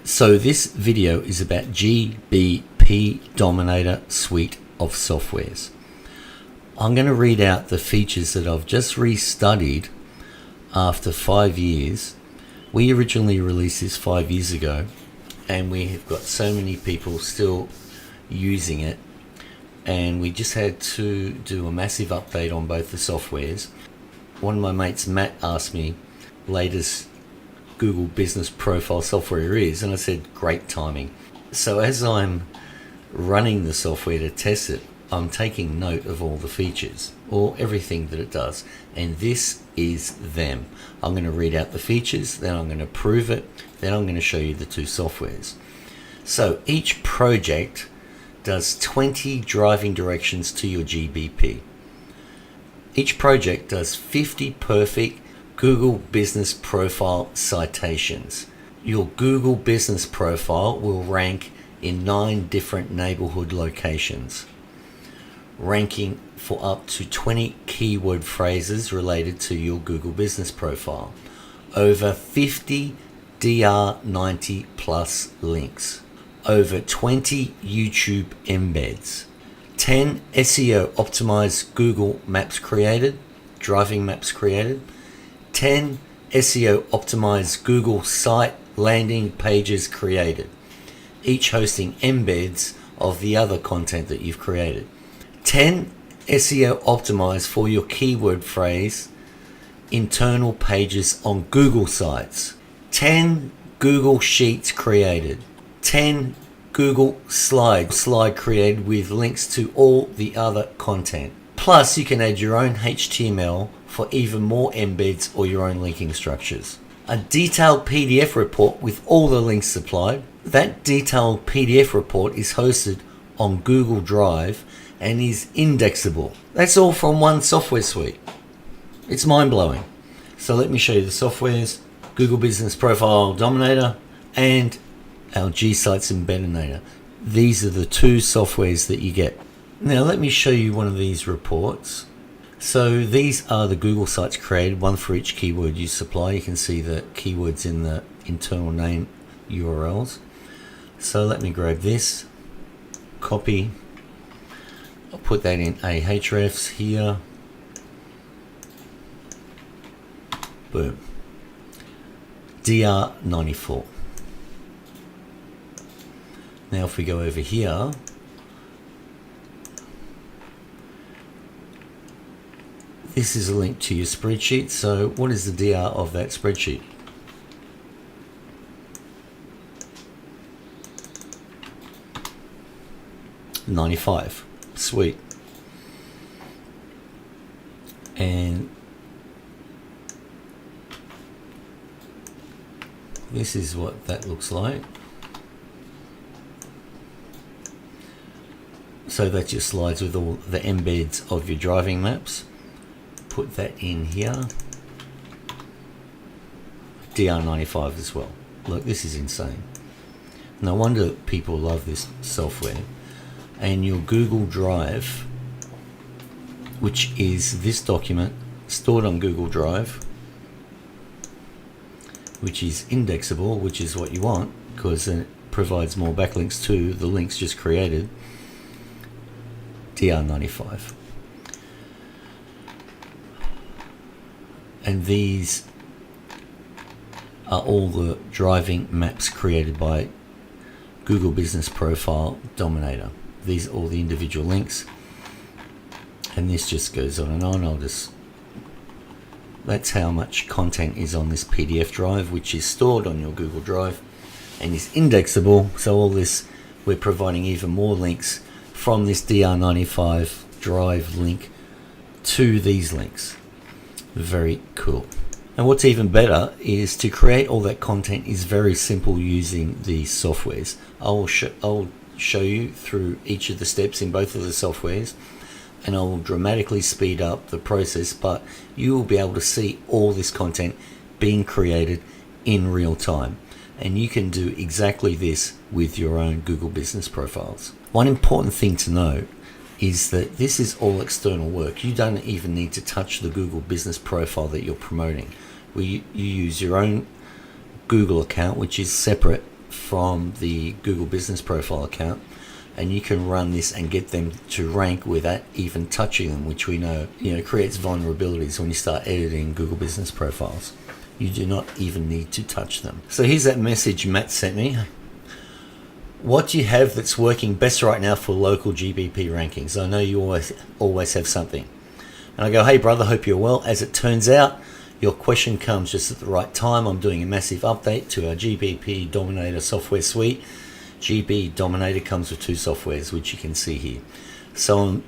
So this video is about GBP Dominator suite of softwares. I'm going to read out the features that I've just restudied after 5 years. We originally released this 5 years ago, and we have got so many people still using it, and we just had to do a massive update on both the softwares. One of my mates, Matt, asked me latest Google business profile software is, and I said great timing. So as I'm running the software to test it, I'm taking note of all the features or everything that it does, and this is them. I'm going to read out the features, then I'm going to prove it, then I'm going to show you the two softwares. So each project does 20 driving directions to your GBP. Each project does 50 perfect Google Business Profile citations. Your Google Business Profile will rank in 9 different neighborhood locations, ranking for up to 20 keyword phrases related to your Google Business Profile. Over 50 DR90 plus links. Over 20 YouTube embeds. 10 SEO optimized Google Maps created, driving maps created. 10 SEO optimized Google site landing pages created, each hosting embeds of the other content that you've created. 10 SEO optimized for your keyword phrase internal pages on Google sites. 10 Google Sheets created. 10 Google slide created with links to all the other content. Plus, you can add your own HTML for even more embeds or your own linking structures. A detailed PDF report with all the links supplied. That detailed PDF report is hosted on Google Drive and is indexable. That's all from one software suite. It's mind-blowing. So let me show you the softwares: Google Business Profile Dominator and our G Sites Embeddinator. These are the two softwares that you get. Now let me show you one of these reports. So these are the Google sites created, one for each keyword you supply. You can see the keywords in the internal name URLs. So let me grab this, copy, I'll put that in Ahrefs here, boom, DR94. Now if we go over here, this is a link to your spreadsheet. So what is the DR of that spreadsheet? $95. Sweet. And this is what that looks like. So that's your slides with all the embeds of your driving maps. Put that in here. DR95 as well. Look, this is insane. No wonder people love this software. And your Google Drive, which is this document stored on Google Drive, which is indexable, which is what you want because it provides more backlinks to the links just created. DR95. And these are all the driving maps created by Google Business Profile Dominator. These are all the individual links, and this just goes on and on. That's how much content is on this PDF drive, which is stored on your Google Drive and is indexable. So all this, we're providing even more links from this DR95 drive link to these links. Very cool. And what's even better is to create all that content is very simple using these softwares. I'll show you through each of the steps in both of the softwares, and I'll dramatically speed up the process, but you will be able to see all this content being created in real time. And you can do exactly this with your own Google Business Profiles. One important thing to note is that this is all external work. You don't even need to touch the Google Business Profile that you're promoting. You use your own Google account, which is separate from the Google Business Profile account, and you can run this and get them to rank without even touching them, which we know, creates vulnerabilities when you start editing Google Business Profiles. You do not even need to touch them. So here's that message Matt sent me. What do you have that's working best right now for local GBP rankings? I know you always have something. And I go, hey brother, hope you're well. As it turns out, your question comes just at the right time. I'm doing a massive update to our GBP Dominator software suite. GB Dominator comes with 2 softwares, which you can see here. So,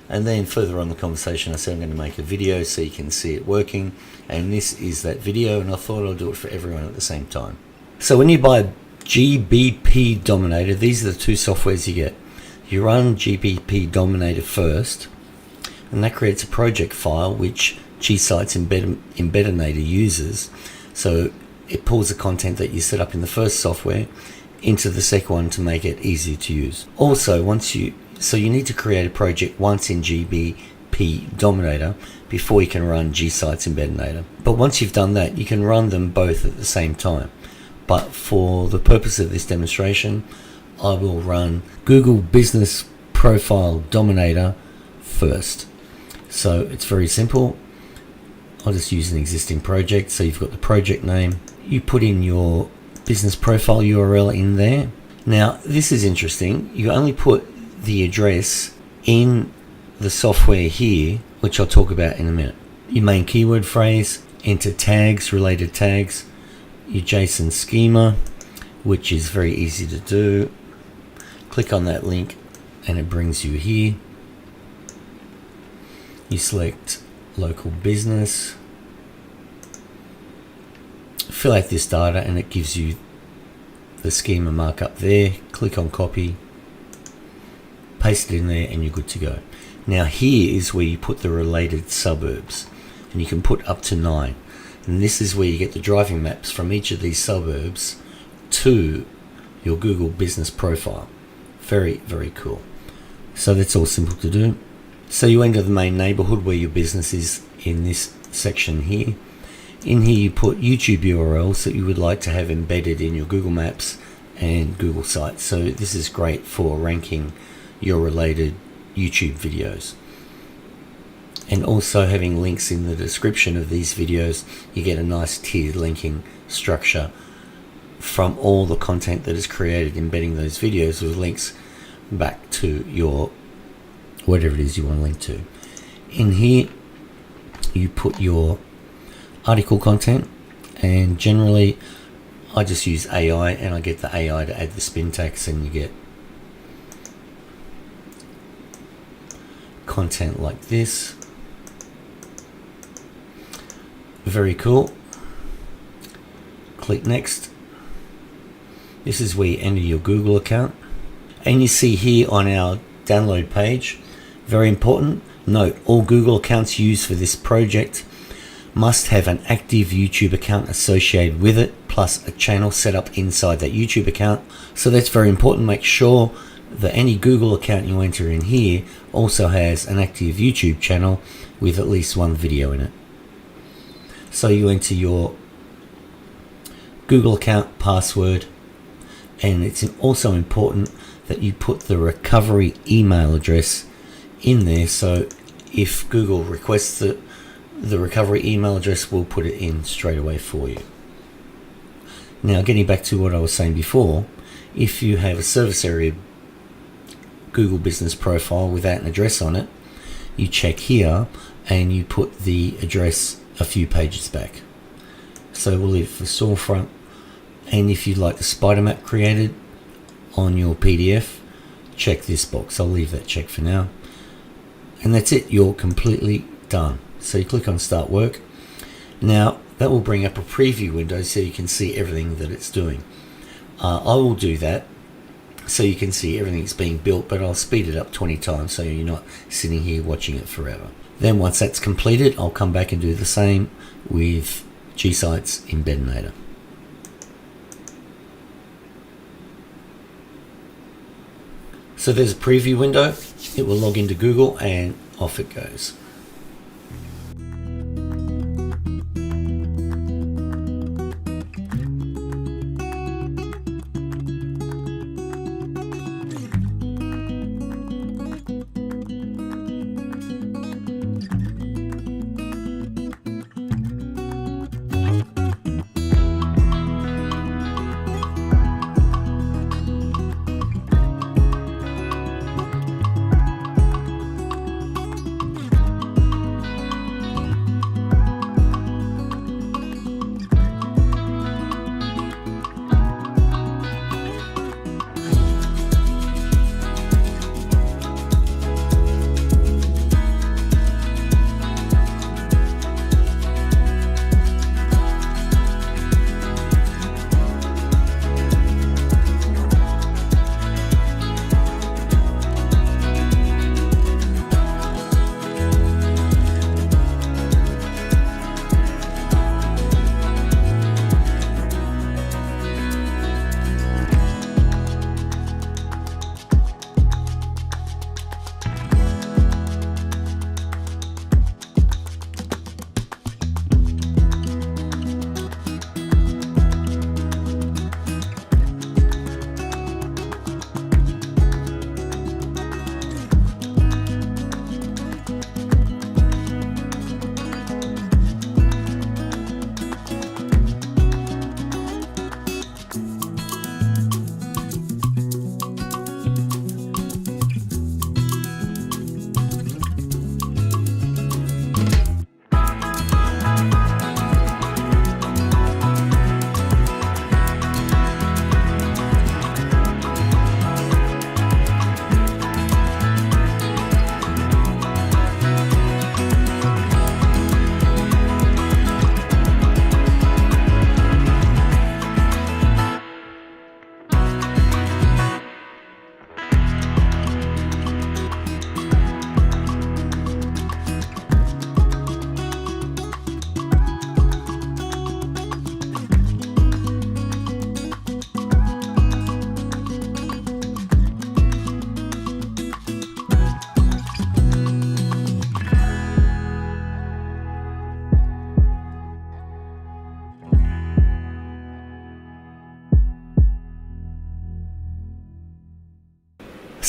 and then further on the conversation, I said I'm going to make a video so you can see it working. And this is that video, and I thought I'll do it for everyone at the same time. So when you buy GBP Dominator, these are the 2 softwares you get. You run GBP Dominator first, and that creates a project file which G-Sites Embeddinator uses. So it pulls the content that you set up in the first software into the second one to make it easier to use. Also, you need to create a project once in GBP Dominator before you can run G-Sites Embeddinator. But once you've done that, you can run them both at the same time. But for the purpose of this demonstration, I will run Google Business Profile Dominator first. So it's very simple. I'll just use an existing project. So you've got the project name. You put in your business profile URL in there. Now, this is interesting. You only put the address in the software here, which I'll talk about in a minute. Your main keyword phrase, enter tags, related tags, your JSON schema, which is very easy to do. Click on that link and it brings you here. You select local business, fill out this data, and it gives you the schema markup there. Click on copy, paste it in there, and you're good to go. Now here is where you put the related suburbs, and you can put up to 9. And this is where you get the driving maps from each of these suburbs to your Google Business Profile. Very, very cool. So that's all simple to do. So you enter the main neighborhood where your business is in this section here. In here you put YouTube URLs that you would like to have embedded in your Google Maps and Google Sites. So this is great for ranking your related YouTube videos. And also having links in the description of these videos, you get a nice tiered linking structure from all the content that is created, embedding those videos with links back to your whatever it is you want to link to. In here you put your article content, and generally I just use AI, and I get the AI to add the spin tags, and you get content like this. Very cool. Click next. This is where you enter your Google account, and you see here on our download page, very important note, all Google accounts used for this project must have an active YouTube account associated with it, plus a channel set up inside that YouTube account. So that's very important. Make sure that any Google account you enter in here also has an active YouTube channel with at least 1 video in it. So you enter your Google account password, and it's also important that you put the recovery email address in there. So if Google requests it, the recovery email address will put it in straight away for you. Now, getting back to what I was saying before, if you have a service area Google Business Profile without an address on it, you check here and you put the address a few pages back. So we'll leave the storefront, and if you'd like the spider map created on your PDF, check this box. I'll leave that checked for now. And that's it, you're completely done. So you click on Start Work. Now that will bring up a preview window so you can see everything that it's doing. I will do that so you can see everything that's being built, but I'll speed it up 20 times so you're not sitting here watching it forever. Then once that's completed, I'll come back and do the same with G-Sites Embeddinator. So there's a preview window. It will log into Google and off it goes.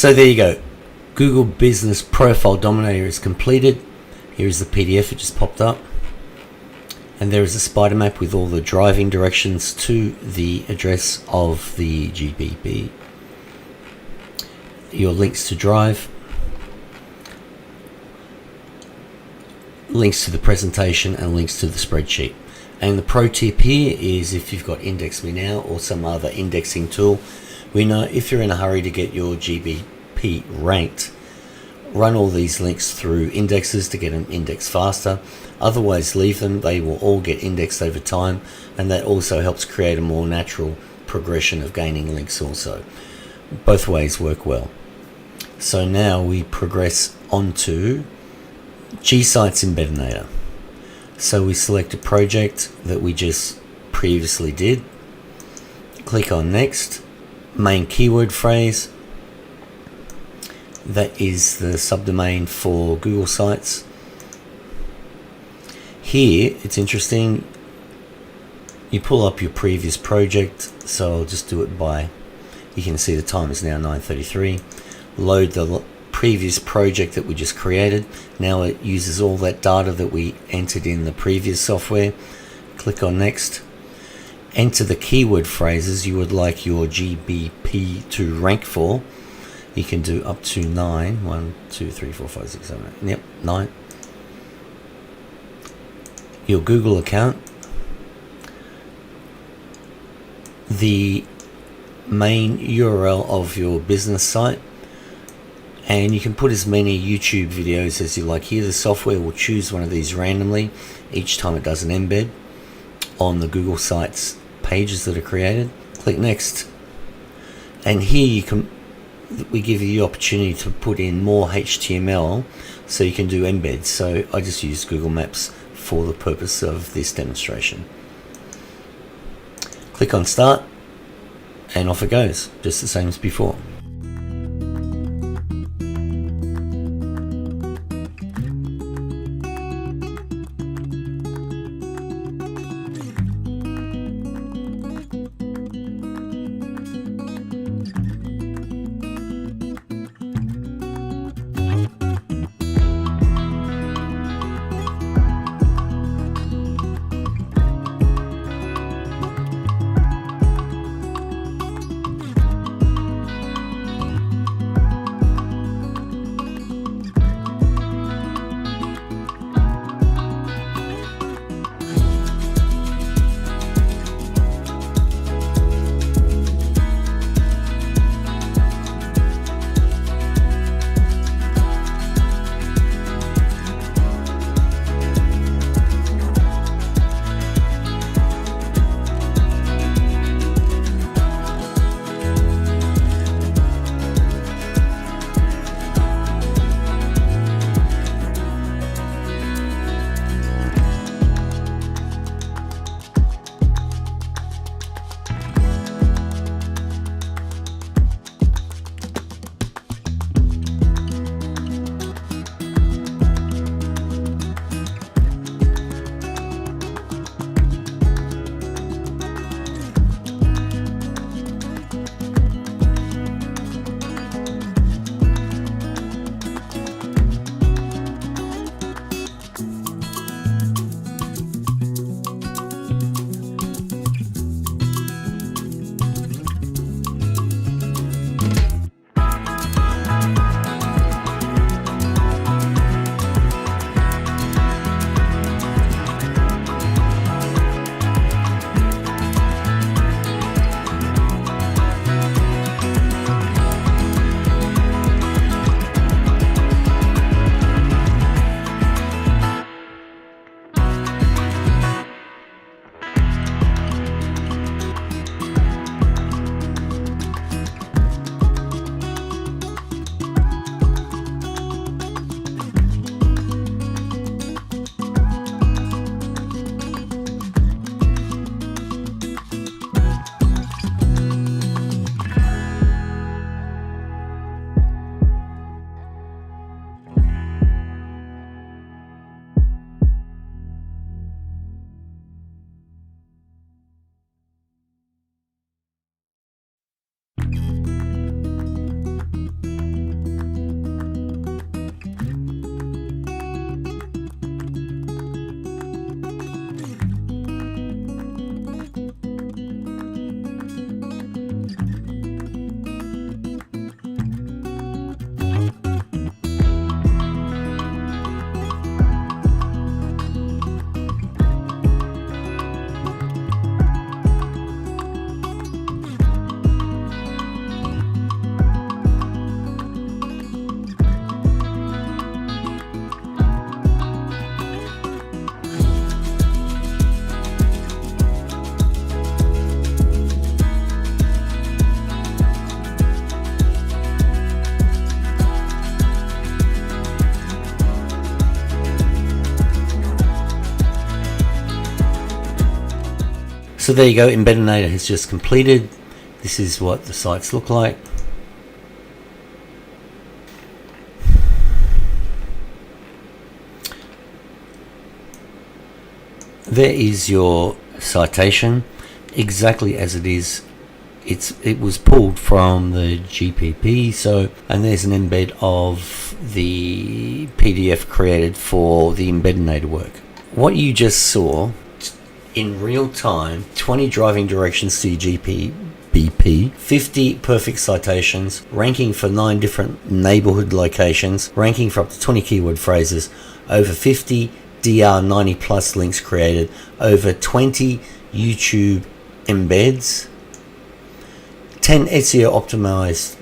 So there you go. Google Business Profile Dominator is completed. Here is the PDF, it just popped up. And there is a spider map with all the driving directions to the address of the GBP. Your links to drive. Links to the presentation and links to the spreadsheet. And the pro tip here is if you've got Index Me Now or some other indexing tool, we know if you're in a hurry to get your GBP ranked, run all these links through indexes to get them indexed faster. Otherwise leave them, they will all get indexed over time, and that also helps create a more natural progression of gaining links also. Both ways work well. So now we progress onto G Sites in Dominator. So we select a project that we just previously did. Click on next, main keyword phrase. That is the subdomain for Google Sites. Here, it's interesting, you pull up your previous project, so I'll just do it by, you can see the time is now 9:33. Load the previous project that we just created. Now it uses all that data that we entered in the previous software. Click on next. Enter the keyword phrases you would like your GBP to rank for. You can do up to 9. 1, 2, 3, 4, 5, 6, 7, 8. Yep, 9. Your Google account. The main URL of your business site. And you can put as many YouTube videos as you like here. The software will choose one of these randomly each time it does an embed on the Google Sites pages that are created. Click next. And here you can, we give you the opportunity to put in more HTML so you can do embeds. So I just use Google Maps for the purpose of this demonstration. Click on start and off it goes, just the same as before. So there you go, Embeddinator has just completed. This is what the sites look like. There is your citation, exactly as it is. It was pulled from the GPP, and there's an embed of the PDF created for the Embeddinator work. What you just saw in real time, 20 driving directions to your GBP, 50 perfect citations, ranking for 9 different neighborhood locations, ranking for up to 20 keyword phrases, over 50 DR90 plus links created, over 20 YouTube embeds, 10 SEO optimized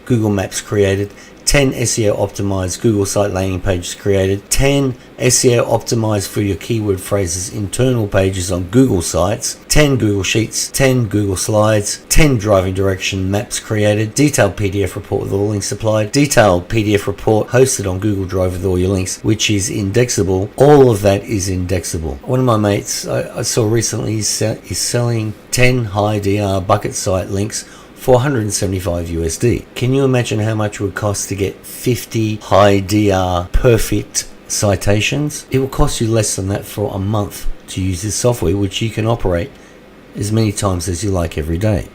Google Maps created, 10 SEO optimized Google site landing pages created, 10 SEO optimized for your keyword phrases internal pages on Google sites, 10 Google Sheets, 10 Google Slides, 10 driving direction maps created, detailed PDF report with all links supplied, detailed PDF report hosted on Google Drive with all your links, which is indexable. All of that is indexable. One of my mates I saw recently is selling 10 high DR bucket site links for 175 USD. Can you imagine how much it would cost to get 50 high DR perfect citations? It will cost you less than that for a month to use this software, which you can operate as many times as you like every day.